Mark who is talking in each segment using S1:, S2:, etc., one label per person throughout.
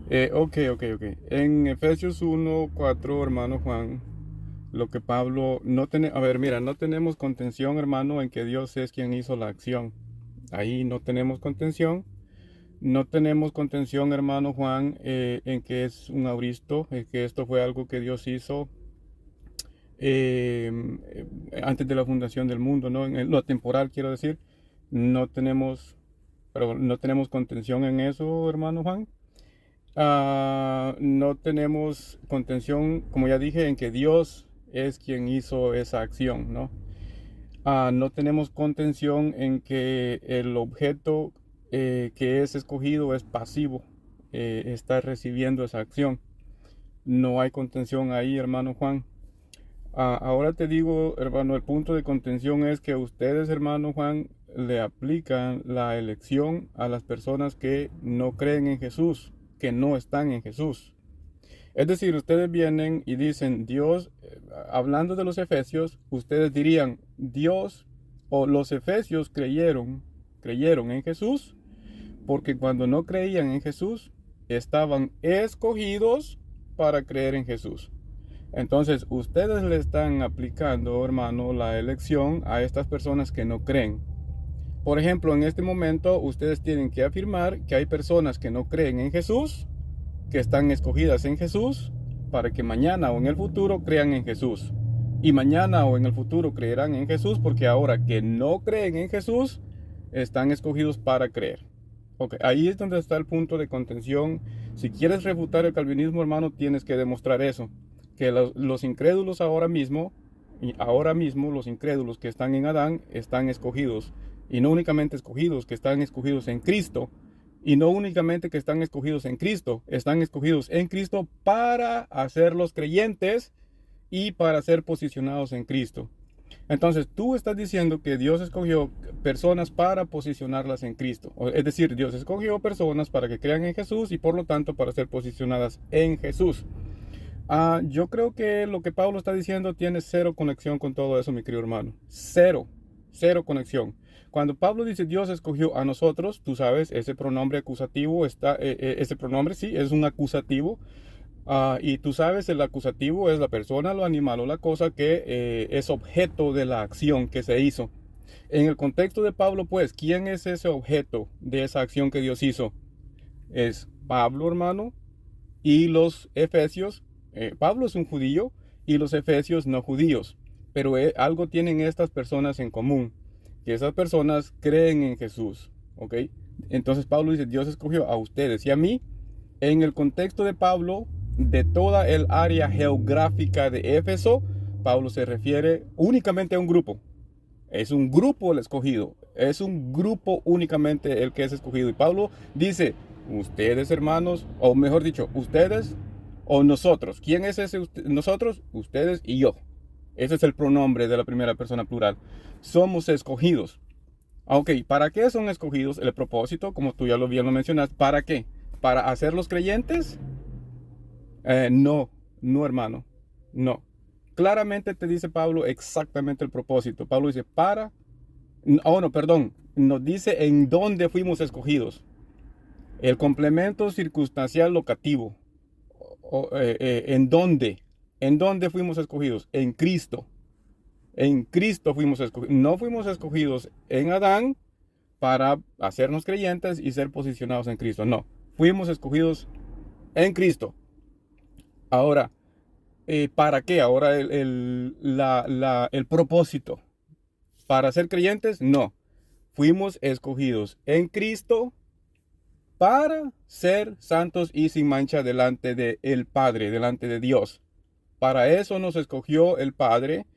S1: Ok. En Efesios 1:4, hermano Juan, lo que Pablo no tiene, a ver, mira, no tenemos contención, hermano, en que Dios es quien hizo la acción. Ahí no tenemos contención. No tenemos contención, hermano Juan, en que es un auristo, en que esto fue algo que Dios hizo eh, antes de la fundación del mundo, ¿no? Lo temporal, quiero decir. No tenemos, pero no tenemos contención en eso, hermano Juan. No tenemos contención, como ya dije, en que Dios es quien hizo esa acción, ¿no? No tenemos contención en que el objeto que es escogido es pasivo, está recibiendo esa acción. No hay contención ahí, hermano Juan. Ahora te digo, hermano, el punto de contención es que ustedes, hermano Juan, le aplican la elección a las personas que no creen en Jesús, que no están en Jesús. Es decir, ustedes vienen y dicen, Dios, hablando de los efesios, ustedes dirían, Dios o los efesios creyeron en Jesús, porque cuando no creían en Jesús, estaban escogidos para creer en Jesús. Entonces, ustedes le están aplicando, hermano, la elección a estas personas que no creen. Por ejemplo, en este momento, ustedes tienen que afirmar que hay personas que no creen en Jesús, que están escogidas en Jesús, para que mañana o en el futuro crean en Jesús. Y mañana o en el futuro creerán en Jesús, porque ahora que no creen en Jesús, están escogidos para creer. Ok, ahí es donde está el punto de contención. Si quieres refutar el calvinismo, hermano, tienes que demostrar eso, que los incrédulos ahora mismo, y ahora mismo los incrédulos que están en Adán, están escogidos. Y no únicamente escogidos, que están escogidos en Cristo. Y no únicamente que están escogidos en Cristo para hacerlos creyentes y para ser posicionados en Cristo. Entonces, tú estás diciendo que Dios escogió personas para posicionarlas en Cristo. Es decir, Dios escogió personas para que crean en Jesús y por lo tanto para ser posicionadas en Jesús. Yo creo que lo que Pablo está diciendo tiene cero conexión con todo eso, mi querido hermano. Cero conexión. Cuando Pablo dice Dios escogió a nosotros, tú sabes, ese pronombre acusativo está, ese pronombre sí, es un acusativo. Y tú sabes, el acusativo es la persona, lo animal o la cosa que es objeto de la acción que se hizo. En el contexto de Pablo, pues, ¿quién es ese objeto de esa acción que Dios hizo? Es Pablo, hermano, y los efesios. Pablo es un judío y los efesios no judíos. Pero algo tienen estas personas en común, que esas personas creen en Jesús. ¿Ok? Entonces Pablo dice, Dios escogió a ustedes y a mí. En el contexto de Pablo, de toda el área geográfica de Éfeso, Pablo se refiere únicamente a un grupo. Es un grupo el escogido. Es un grupo únicamente el que es escogido. Y Pablo dice, ustedes hermanos, o mejor dicho, ustedes o nosotros. ¿Quién es ese nosotros? Ustedes y yo. Ese es el pronombre de la primera persona plural. Somos escogidos. Ok, ¿para qué son escogidos? El propósito, como tú ya lo bien lo mencionaste, ¿para qué? ¿Para hacerlos creyentes? No, no, hermano, no. Claramente te dice Pablo exactamente el propósito. Pablo dice, no, perdón, nos dice en dónde fuimos escogidos. El complemento circunstancial locativo. ¿En dónde fuimos escogidos? En Cristo. En Cristo fuimos escogidos. No fuimos escogidos en Adán para hacernos creyentes y ser posicionados en Cristo. No, fuimos escogidos en Cristo. Ahora, ¿para qué? Ahora el propósito. ¿Para ser creyentes? No. Fuimos escogidos en Cristo para ser santos y sin mancha delante de el Padre, delante de Dios. Para eso nos escogió el Padre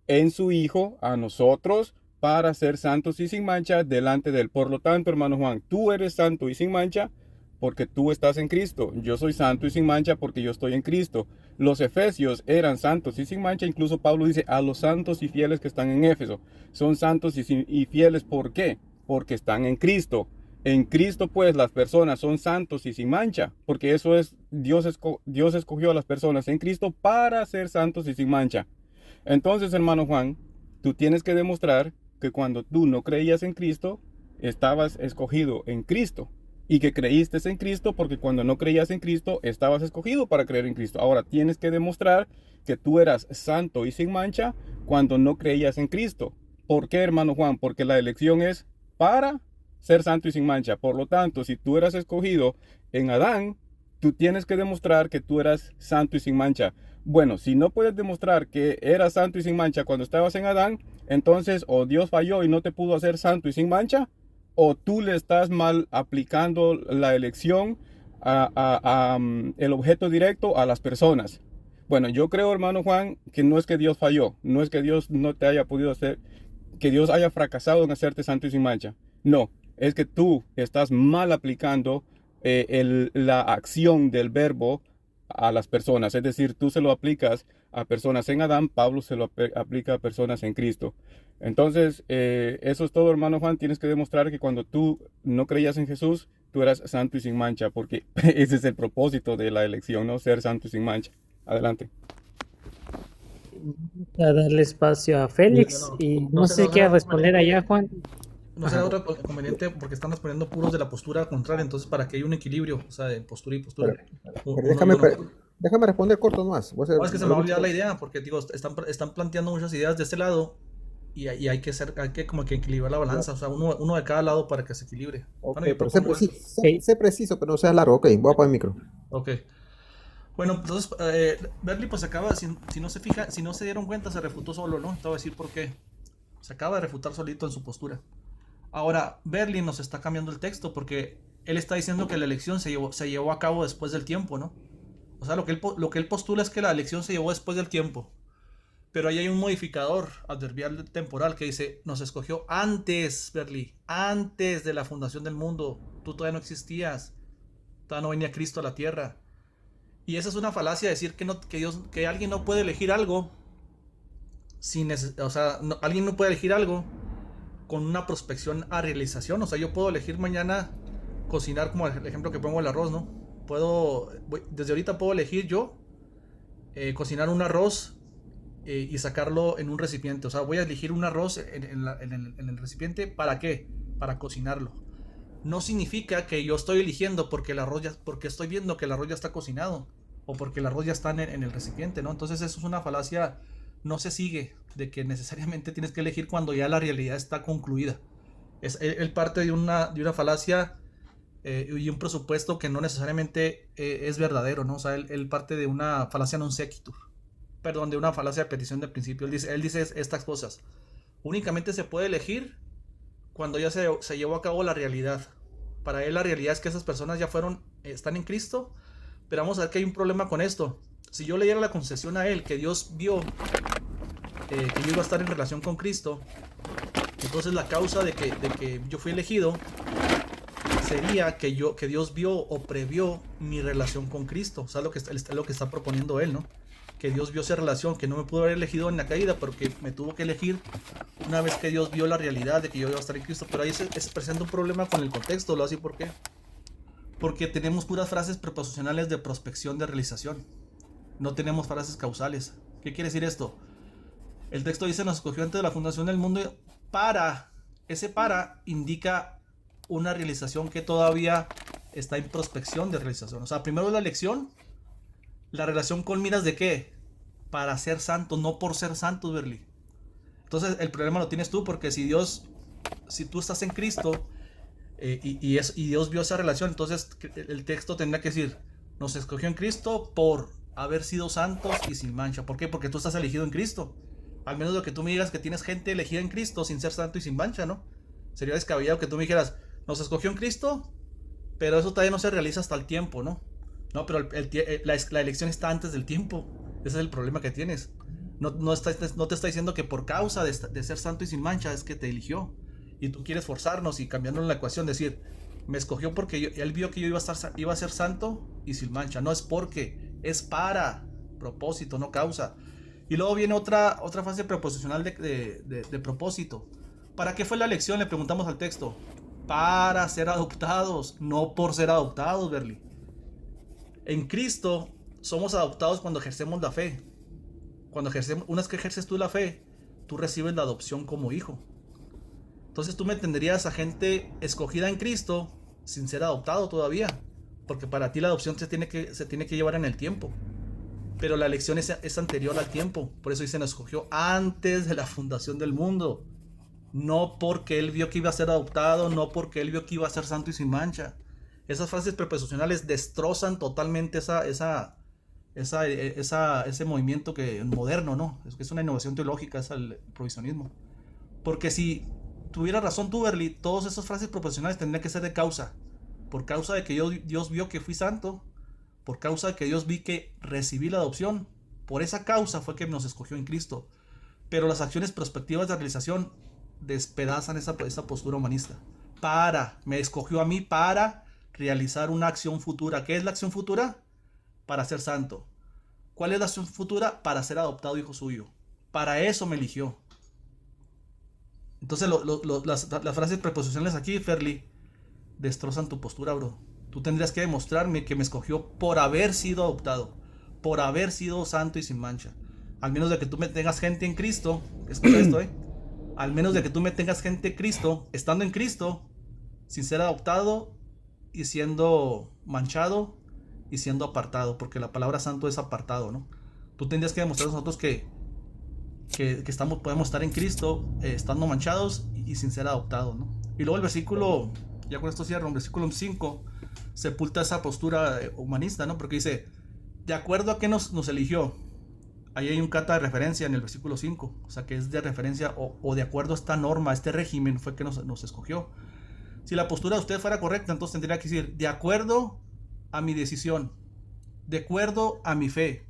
S1: en su Hijo, a nosotros, para ser santos y sin mancha delante de Él. Por lo tanto, hermano Juan, tú eres santo y sin mancha porque tú estás en Cristo. Yo soy santo y sin mancha porque yo estoy en Cristo. Los efesios eran santos y sin mancha. Incluso Pablo dice a los santos y fieles que están en Éfeso. Son santos y fieles, ¿por qué? Porque están en Cristo. En Cristo, pues, las personas son santos y sin mancha, porque eso es, Dios escogió a las personas en Cristo para ser santos y sin mancha. Entonces, hermano Juan, tú tienes que demostrar que cuando tú no creías en Cristo, estabas escogido en Cristo. y que creíste en Cristo, porque cuando no creías en Cristo estabas escogido para creer en Cristo. Ahora tienes que demostrar que tú eras santo y sin mancha cuando no creías en Cristo. ¿Por qué, hermano Juan? Porque la elección es para ser santo y sin mancha. Por lo tanto, si tú eras escogido en Adán, tú tienes que demostrar que tú eras santo y sin mancha. Bueno, si no puedes demostrar que eras santo y sin mancha cuando estabas en Adán, entonces o Dios falló y no te pudo hacer santo y sin mancha, o tú le estás mal aplicando la elección el objeto directo a las personas. Bueno, yo creo, hermano Juan, que no es que Dios falló, no es que Dios no te haya podido hacer, que Dios haya fracasado en hacerte santo y sin mancha. No, es que tú estás mal aplicando la acción del verbo a las personas. Es decir, tú se lo aplicas a personas en Adán, Pablo se lo aplica a personas en Cristo. Entonces, eso es todo, hermano Juan. Tienes que demostrar que cuando tú no creías en Jesús, tú eras santo y sin mancha, porque ese es el propósito de la elección, ¿no? Ser santo y sin mancha. Adelante.
S2: A darle espacio a
S3: Y
S2: Félix
S3: bueno,
S2: y
S3: no
S2: no
S3: sé,
S2: sé
S3: no
S2: qué
S3: será otro
S2: responder allá,
S3: inconveniente,
S2: Juan.
S3: no será
S2: Ajá.
S3: otro inconveniente porque están poniendo puros de la postura contraria, entonces para que haya un equilibrio, o sea, de postura y postura,
S4: Pero, pero
S3: uno y uno.
S4: déjame responder corto nomás. Voy a hacer
S3: Ahora es que se me va a
S4: algo
S3: olvidar la
S4: corto.
S3: idea, porque digo, están planteando muchas ideas de este lado y hay que como que equilibrar la balanza, o sea, uno de cada lado para que se equilibre.
S4: Ok,
S3: Bueno, yo
S4: pero sé,
S3: propongo esto.
S2: Ok.
S4: sé preciso, pero no seas largo. Ok, voy a apagar el micro.
S3: Ok. Bueno, entonces, Berly pues acaba, si no se fija, si no se dieron cuenta, se refutó solo, ¿no? Te voy a decir por qué. Se acaba de refutar solito en su postura. Ahora, Berlin nos está cambiando el texto porque él está diciendo que la elección se llevó a cabo después del tiempo, ¿no? O sea, lo que él postula es que la elección se llevó después del tiempo. Pero ahí hay un modificador adverbial temporal que dice, nos escogió antes, Berli, antes de la fundación del mundo. Tú todavía no existías. Todavía no venía Cristo a la tierra. Y esa es una falacia decir que alguien no puede elegir algo o sea, alguien no puede elegir algo con una prospección a realización. O sea, yo puedo elegir mañana cocinar, como el ejemplo que pongo el arroz, ¿no? Desde ahorita puedo elegir yo cocinar un arroz y sacarlo en un recipiente. O sea, voy a elegir un arroz en el recipiente. ¿Para qué? Para cocinarlo. No significa que yo estoy eligiendo porque estoy viendo que el arroz ya está cocinado o porque el arroz ya está en el recipiente, ¿no? Entonces eso es una falacia, no se sigue de que necesariamente tienes que elegir cuando ya la realidad está concluida. Él parte de una falacia y un presupuesto que no necesariamente es verdadero, ¿no? O sea, él parte de una falacia non sequitur, perdón, de una falacia de petición de principio. Él dice estas cosas. Únicamente se puede elegir cuando ya se llevó a cabo la realidad. Para él la realidad es que esas personas ya están en Cristo, pero vamos a ver que hay un problema con esto. Si yo le diera la concesión a él, que Dios vio que yo iba a estar en relación con Cristo, entonces la causa de que yo fui elegido sería que Dios vio o previó mi relación con Cristo. O sea, lo que está proponiendo él, ¿no? Que Dios vio esa relación, que no me pudo haber elegido en la caída, porque me tuvo que elegir una vez que Dios vio la realidad de que yo iba a estar en Cristo. Pero ahí se presenta un problema con el contexto, ¿lo así por qué? Porque tenemos puras frases preposicionales de prospección de realización. No tenemos frases causales. ¿Qué quiere decir esto? El texto dice, nos escogió antes de la fundación del mundo para. Ese para indica una realización que todavía está en prospección de realización. O sea, primero la elección, la relación con miras de qué? Para ser santo, no por ser santo, Berli. Entonces el problema lo tienes tú, porque si tú estás en Cristo y Dios vio esa relación, entonces el texto tendrá que decir, nos escogió en Cristo por haber sido santos y sin mancha. ¿Por qué? Porque tú estás elegido en Cristo. Al menos lo que tú me digas que tienes gente elegida en Cristo sin ser santo y sin mancha, ¿no? Sería descabellado que tú me dijeras, nos escogió en Cristo, pero eso todavía no se realiza hasta el tiempo, ¿no? No, pero la elección está antes del tiempo. Ese es el problema que tienes. No te está diciendo que por causa de ser santo y sin mancha es que te eligió. Y tú quieres forzarnos y cambiando la ecuación, decir, me escogió porque él vio que yo iba a ser santo y sin mancha. No es porque, es para propósito, no causa. Y luego viene otra fase preposicional de propósito. ¿Para qué fue la elección? Le preguntamos al texto. Para ser adoptados, no por ser adoptados, Berli. En Cristo somos adoptados cuando ejercemos la fe. Una vez que ejerces tú la fe, tú recibes la adopción como hijo. Entonces tú me entenderías a gente escogida en Cristo sin ser adoptado todavía, porque para ti la adopción se tiene que llevar en el tiempo, pero la elección es anterior al tiempo. Por eso dice, nos escogió antes de la fundación del mundo, no porque él vio que iba a ser adoptado, no porque él vio que iba a ser santo y sin mancha. Esas frases preposicionales destrozan totalmente ese movimiento moderno, ¿no? Es una innovación teológica, es el provisionismo. Porque si tuviera razón tú, Berli, todas esas frases preposicionales tendrían que ser de causa. Por causa de que Dios vio que fui santo, por causa de que Dios vi que recibí la adopción, por esa causa fue que nos escogió en Cristo. Pero las acciones prospectivas de realización despedazan esa postura humanista. Me escogió a mí para realizar una acción futura. ¿Qué es la acción futura? Para ser santo. ¿Cuál es la acción futura? Para ser adoptado hijo suyo. Para eso me eligió. Entonces las frases preposicionales aquí, Ferli, destrozan tu postura, bro. Tú tendrías que demostrarme que me escogió por haber sido adoptado, por haber sido santo y sin mancha. Al menos de que tú me tengas gente en Cristo, escucha esto, al menos de que tú me tengas gente en Cristo, estando en Cristo, sin ser adoptado y siendo manchado y siendo apartado, porque la palabra santo es apartado, ¿no? Tú tendrías que demostrar a nosotros que podemos estar en Cristo, estando manchados y sin ser adoptados, ¿no? Y luego el versículo, ya con esto cierro, el versículo 5 sepulta esa postura humanista, ¿no? Porque dice, de acuerdo a que nos eligió. Ahí hay un cata de referencia en el versículo 5, o sea que es de referencia o de acuerdo a esta norma, a este régimen fue que nos escogió. Si la postura de usted fuera correcta, entonces tendría que decir, de acuerdo a mi decisión, de acuerdo a mi fe.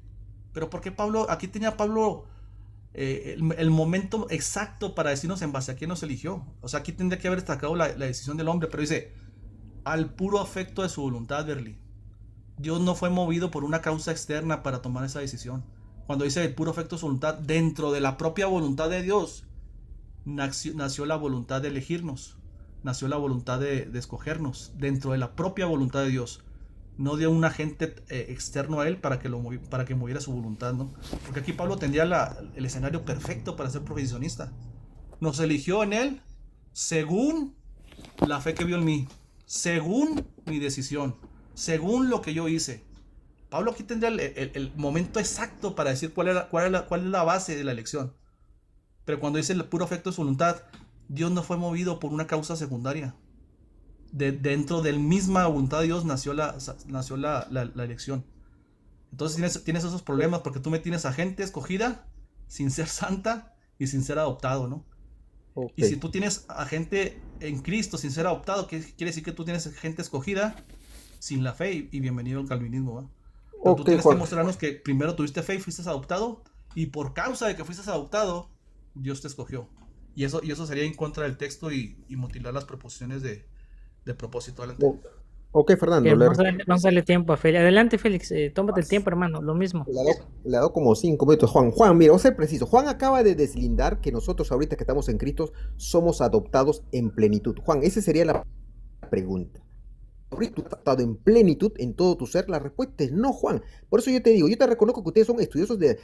S3: Pero ¿por qué Pablo, aquí tenía Pablo el momento exacto para decirnos en base a quién nos eligió? O sea, aquí tendría que haber destacado la decisión del hombre, pero dice, al puro afecto de su voluntad, Berli. Dios no fue movido por una causa externa para tomar esa decisión. Cuando dice el puro afecto de su voluntad, dentro de la propia voluntad de Dios, nació la voluntad de elegirnos, nació la voluntad de escogernos, dentro de la propia voluntad de Dios. No dio un agente externo a él para que moviera su voluntad, ¿no? Porque aquí Pablo tendría el escenario perfecto para ser profesionista. Nos eligió en él según la fe que vio en mí, según mi decisión, según lo que yo hice. Pablo aquí tendría el momento exacto para decir cuál es la base de la elección. Pero cuando dice el puro afecto de su voluntad, Dios no fue movido por una causa secundaria. Dentro de la misma voluntad de Dios nació la elección. Entonces tienes esos problemas porque tú me tienes a gente escogida sin ser santa y sin ser adoptado, ¿no? Okay. Y si tú tienes a gente en Cristo sin ser adoptado, ¿qué quiere decir? Que tú tienes gente escogida sin la fe y bienvenido al calvinismo, ¿va? Pero tú tienes que mostrarnos que primero tuviste fe y fuiste adoptado, y por causa de que fuiste adoptado, Dios te escogió. Y eso sería en contra del texto y mutilar las proposiciones de propósito. Adelante.
S4: Ok, Fernando.
S2: No sale tiempo a Félix. Adelante, Félix. Tómate el tiempo, hermano. Lo mismo.
S4: Le ha dado como 5 minutos. Juan, mira, voy a ser preciso. Juan acaba de deslindar que nosotros ahorita que estamos en Cristo somos adoptados en plenitud. Juan, esa sería la pregunta. ¿Tú has adoptado en plenitud en todo tu ser? La respuesta es no, Juan. Por eso yo te digo, yo te reconozco que ustedes son estudiosos de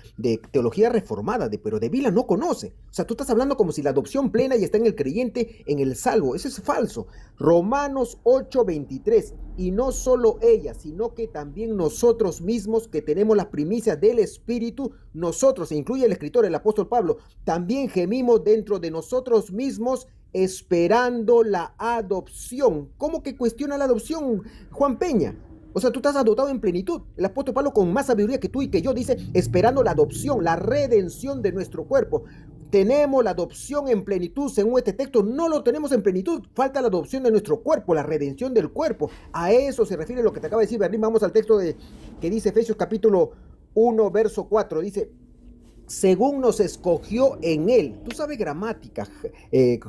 S4: teología reformada, pero de Vila no conoce. O sea, tú estás hablando como si la adopción plena ya está en el creyente, en el salvo. Eso es falso. Romanos 8:23. Y no solo ella, sino que también nosotros mismos que tenemos las primicias del Espíritu, nosotros, se incluye el escritor, el apóstol Pablo, también gemimos dentro de nosotros mismos esperando la adopción. ¿Cómo que cuestiona la adopción, Juan Peña? O sea, tú estás adoptado en plenitud. El apóstol Pablo, con más sabiduría que tú y que yo, dice, esperando la adopción, la redención de nuestro cuerpo. Tenemos la adopción en plenitud, según este texto. No lo tenemos en plenitud. Falta la adopción de nuestro cuerpo, la redención del cuerpo. A eso se refiere lo que te acaba de decir, Berlín. Vamos al texto que dice Efesios capítulo 1, verso 4. Dice, según nos escogió en él. Tú sabes gramática,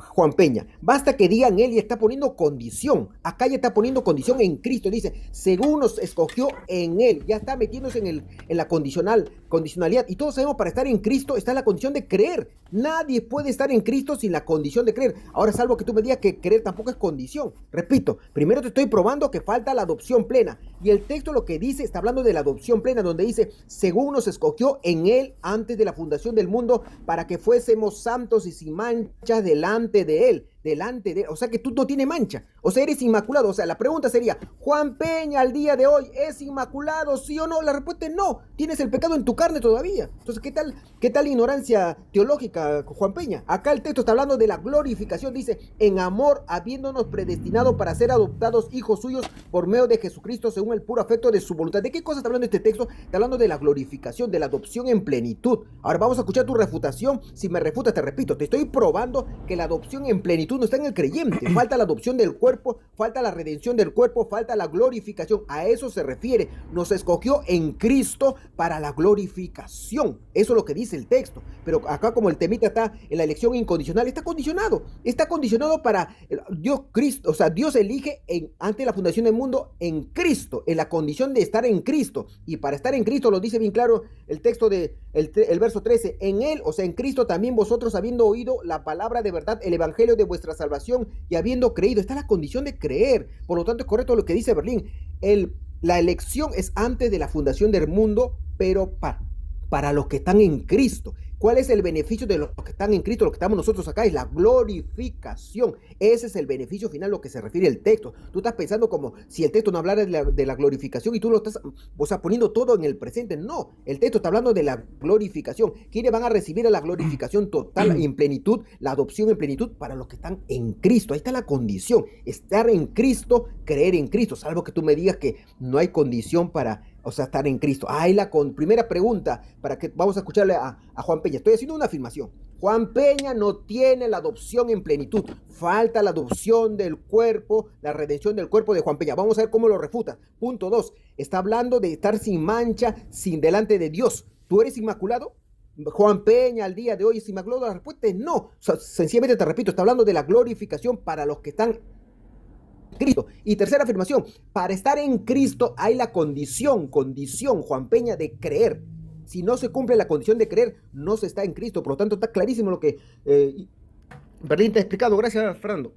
S4: Juan Peña. Basta que digan él y está poniendo condición. Acá ya está poniendo condición en Cristo. Dice, según nos escogió en él. Ya está metiéndose en la condicionalidad. Y todos sabemos, para estar en Cristo está la condición de creer. Nadie puede estar en Cristo sin la condición de creer. Ahora, salvo que tú me digas que creer tampoco es condición. Repito, primero te estoy probando que falta la adopción plena. Y el texto lo que dice, está hablando de la adopción plena, donde dice, según nos escogió en él antes de la fundación del mundo, para que fuésemos santos y sin mancha delante de él. O sea que tú no tienes mancha. O sea, eres inmaculado. O sea, la pregunta sería, ¿Juan Peña al día de hoy es inmaculado, sí o no? La respuesta es no. Tienes el pecado en tu carne todavía. Entonces, qué tal ignorancia teológica, Juan Peña? Acá el texto está hablando de la glorificación. Dice, en amor, habiéndonos predestinado para ser adoptados hijos suyos por medio de Jesucristo, según el puro afecto de su voluntad. ¿De qué cosa está hablando este texto? Está hablando de la glorificación, de la adopción en plenitud. Ahora vamos a escuchar tu refutación. Si me refutas, te repito, te estoy probando que la adopción en plenitud no está en el creyente. Falta la adopción del cuerpo, falta la redención del cuerpo, falta la glorificación. A eso se refiere. Nos escogió en Cristo para la glorificación. Eso es lo que dice el texto. Pero acá, como el temita está en la elección incondicional, está condicionado. Está condicionado para Dios, Cristo. O sea, Dios elige antes de la fundación del mundo en Cristo, en la condición de estar en Cristo. Y para estar en Cristo, lo dice bien claro el texto de el verso 13. En Él, o sea, en Cristo también vosotros, habiendo oído la palabra de verdad, el evangelio de vuestra salvación, y habiendo creído. Está la condición de creer. Por lo tanto, es correcto lo que dice Berlín. La elección es antes de la fundación del mundo, pero para los que están en Cristo. ¿Cuál es el beneficio de los que están en Cristo? Lo que estamos nosotros acá es la glorificación. Ese es el beneficio final a lo que se refiere el texto. Tú estás pensando como si el texto no hablara de la glorificación y tú lo estás, o sea, poniendo todo en el presente. No, el texto está hablando de la glorificación. ¿Quiénes van a recibir la glorificación total en plenitud, la adopción en plenitud? Para los que están en Cristo. Ahí está la condición. Estar en Cristo, creer en Cristo. Salvo que tú me digas que no hay condición para, o sea, estar en Cristo. Ahí primera pregunta, para que vamos a escucharle a Juan Peña. Estoy haciendo una afirmación. Juan Peña no tiene la adopción en plenitud. Falta la adopción del cuerpo, la redención del cuerpo de Juan Peña. Vamos a ver cómo lo refuta. Punto 2. Está hablando de estar sin mancha, sin delante de Dios. ¿Tú eres inmaculado? Juan Peña al día de hoy es inmaculado. La respuesta es no. O sea, sencillamente te repito, está hablando de la glorificación para los que están Cristo. Y tercera afirmación, para estar en Cristo hay la condición, Juan Peña, de creer. Si no se cumple la condición de creer, no se está en Cristo. Por lo tanto, está clarísimo lo que Berlín te ha explicado. Gracias, Fernando.